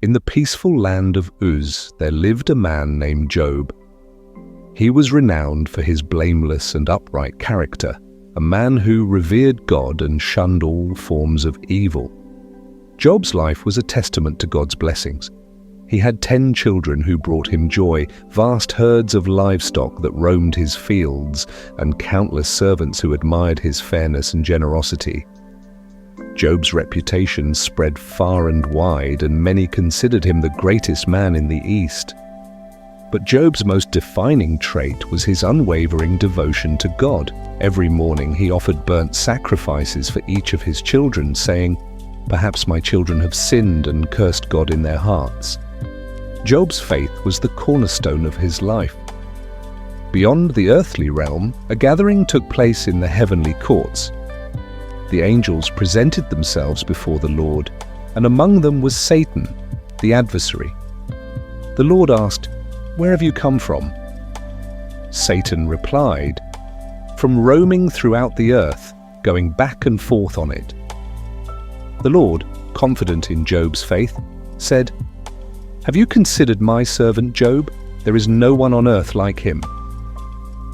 In the peaceful land of Uz, there lived a man named Job. He was renowned for his blameless and upright character, a man who revered God and shunned all forms of evil. Job's life was a testament to God's blessings. He had 10 children who brought him joy, vast herds of livestock that roamed his fields, and countless servants who admired his fairness and generosity. Job's reputation spread far and wide, and many considered him the greatest man in the East. But Job's most defining trait was his unwavering devotion to God. Every morning he offered burnt sacrifices for each of his children, saying, "Perhaps my children have sinned and cursed God in their hearts." Job's faith was the cornerstone of his life. Beyond the earthly realm, a gathering took place in the heavenly courts. The angels presented themselves before the Lord, and among them was Satan, the adversary. The Lord asked, "Where have you come from?" Satan replied, "From roaming throughout the earth, going back and forth on it." The Lord, confident in Job's faith, said, "Have you considered my servant Job? There is no one on earth like him.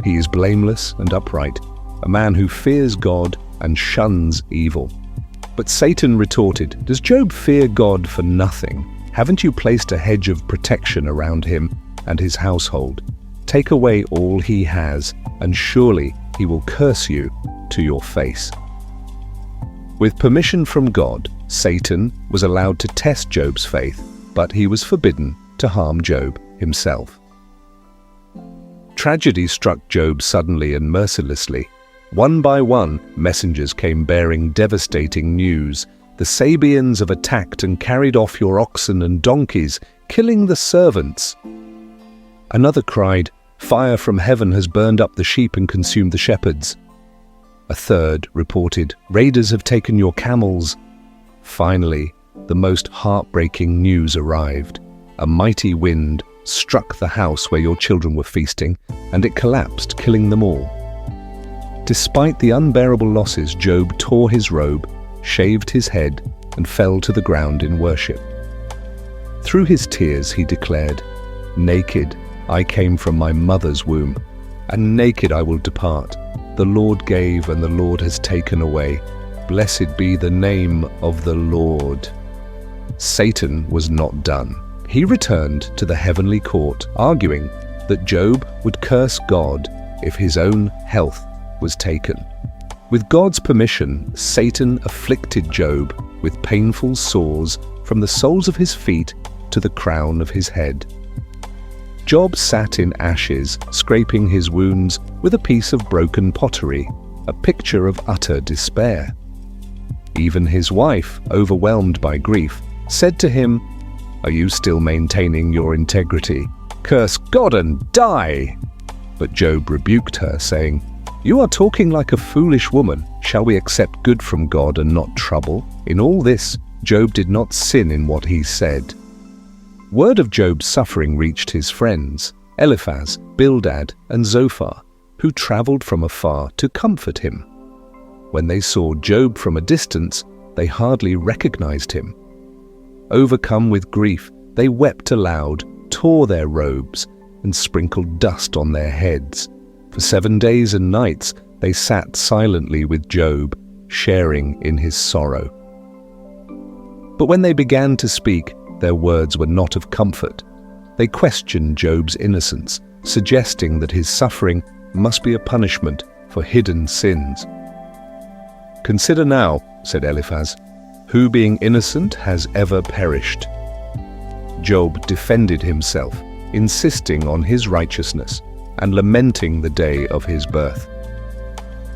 He is blameless and upright, a man who fears God and shuns evil." But Satan retorted, "Does Job fear God for nothing? Haven't you placed a hedge of protection around him and his household? Take away all he has, and surely he will curse you to your face." With permission from God, Satan was allowed to test Job's faith, but he was forbidden to harm Job himself. Tragedy struck Job suddenly and mercilessly. One by one, messengers came bearing devastating news. "The Sabeans have attacked and carried off your oxen and donkeys, killing the servants." Another cried, "Fire from heaven has burned up the sheep and consumed the shepherds." A third reported, "Raiders have taken your camels." Finally, the most heartbreaking news arrived. A mighty wind struck the house where your children were feasting, and it collapsed, killing them all. Despite the unbearable losses, Job tore his robe, shaved his head, and fell to the ground in worship. Through his tears he declared, "Naked I came from my mother's womb, and naked I will depart. The Lord gave, and the Lord has taken away. Blessed be the name of the Lord." Satan was not done. He returned to the heavenly court, arguing that Job would curse God if his own health was taken. With God's permission, Satan afflicted Job with painful sores from the soles of his feet to the crown of his head. Job sat in ashes, scraping his wounds with a piece of broken pottery, a picture of utter despair. Even his wife, overwhelmed by grief, said to him, "Are you still maintaining your integrity? Curse God and die!" But Job rebuked her, saying, "You are talking like a foolish woman. Shall we accept good from God and not trouble?" In all this, Job did not sin in what he said. Word of Job's suffering reached his friends, Eliphaz, Bildad, and Zophar, who traveled from afar to comfort him. When they saw Job from a distance, they hardly recognized him. Overcome with grief, they wept aloud, tore their robes, and sprinkled dust on their heads. For 7 days and nights they sat silently with Job, sharing in his sorrow. But when they began to speak, their words were not of comfort. They questioned Job's innocence, suggesting that his suffering must be a punishment for hidden sins. "Consider now," said Eliphaz, "who being innocent has ever perished." Job defended himself, insisting on his righteousness and lamenting the day of his birth.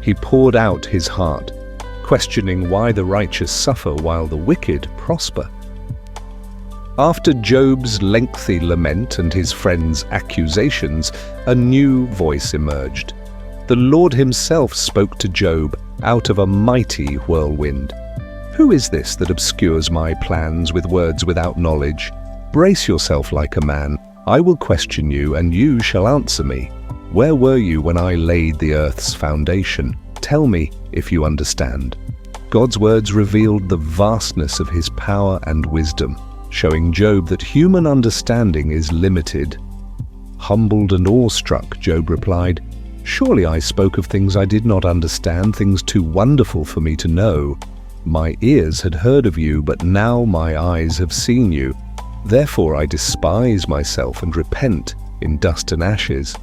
He poured out his heart, questioning why the righteous suffer while the wicked prosper. After Job's lengthy lament and his friends' accusations, a new voice emerged. The Lord himself spoke to Job out of a mighty whirlwind. "Who is this that obscures my plans with words without knowledge? Brace yourself like a man. I will question you, and you shall answer me. Where were you when I laid the earth's foundation? Tell me if you understand." God's words revealed the vastness of his power and wisdom. showing Job that human understanding is limited. Humbled and awestruck, Job replied, "Surely I spoke of things I did not understand, things too wonderful for me to know. My ears had heard of you, but now my eyes have seen you. Therefore I despise myself and repent in dust and ashes."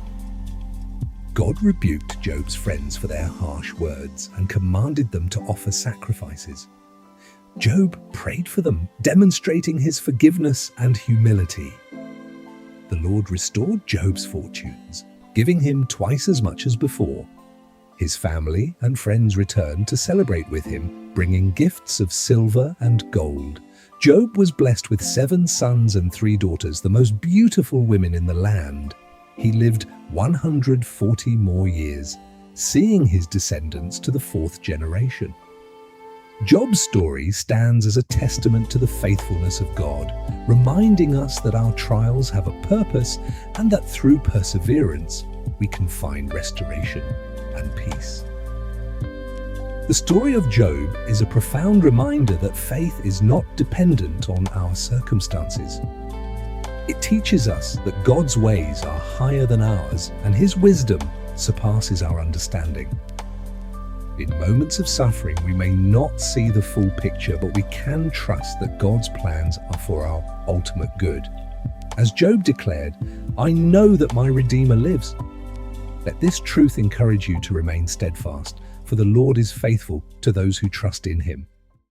God rebuked Job's friends for their harsh words and commanded them to offer sacrifices. Job prayed for them, demonstrating his forgiveness and humility. The Lord restored Job's fortunes, giving him twice as much as before. His family and friends returned to celebrate with him, bringing gifts of silver and gold. Job was blessed with 7 sons and 3 daughters, the most beautiful women in the land. He lived 140 more years, seeing his descendants to the 4th generation. Job's story stands as a testament to the faithfulness of God, reminding us that our trials have a purpose and that through perseverance we can find restoration and peace. The story of Job is a profound reminder that faith is not dependent on our circumstances. It teaches us that God's ways are higher than ours and His wisdom surpasses our understanding. In moments of suffering, we may not see the full picture, but we can trust that God's plans are for our ultimate good. As Job declared, "I know that my Redeemer lives." Let this truth encourage you to remain steadfast, for the Lord is faithful to those who trust in Him.